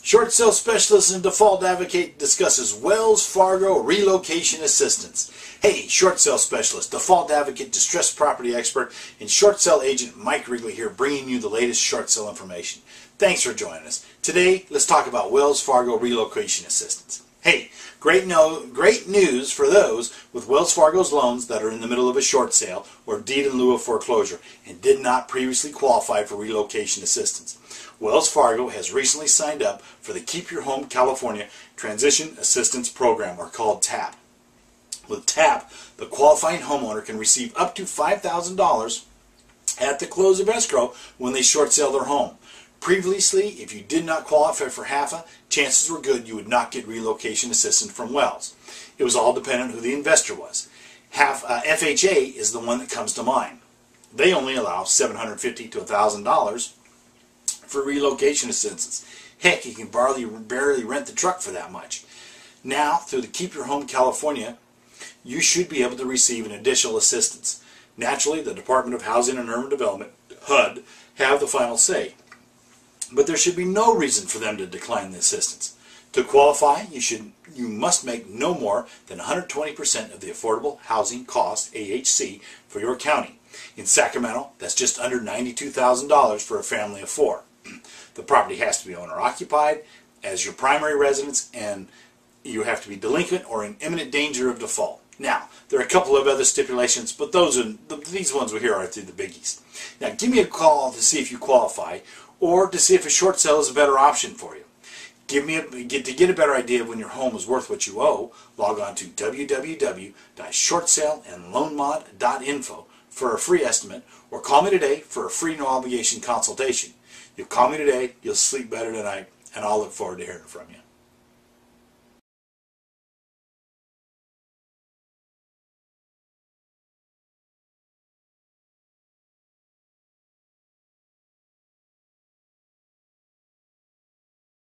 Short sale specialist and default advocate discusses Wells Fargo relocation assistance. Hey, short sale specialist, default advocate, distressed property expert, and short sale agent Mike Wrigley here, bringing you the latest short sale information. Thanks for joining us. Today, let's talk about Wells Fargo relocation assistance. Hey, great news for those with Wells Fargo's loans that are in the middle of a short sale or deed in lieu of foreclosure and did not previously qualify for relocation assistance. Wells Fargo has recently signed up for the Keep Your Home California Transition Assistance Program, or called TAP. With TAP, the qualifying homeowner can receive up to $5,000 at the close of escrow when they short sale their home. Previously, if you did not qualify for HAFA, chances were good you would not get relocation assistance from Wells. It was all dependent who the investor was. FHA is the one that comes to mind. They only allow $750 to $1,000 for relocation assistance. Heck, you can barely rent the truck for that much. Now, through the Keep Your Home California, you should be able to receive an additional assistance. Naturally, the Department of Housing and Urban Development, HUD, have the final say. But there should be no reason for them to decline the assistance. To qualify, you must make no more than 120% of the Affordable Housing Cost, AHC, for your county. In Sacramento, that's just under $92,000 for a family of 4. The property has to be owner-occupied as your primary residence, and you have to be delinquent or in imminent danger of default. Now, there are a couple of other stipulations, but these ones we here are the biggies. Now, give me a call to see if you qualify, or to see if a short sale is a better option for you. To get a better idea of when your home is worth what you owe, log on to www.shortsaleandloanmod.info for a free estimate, or call me today for a free no obligation consultation. You'll call me today, you'll sleep better tonight, and I'll look forward to hearing from you.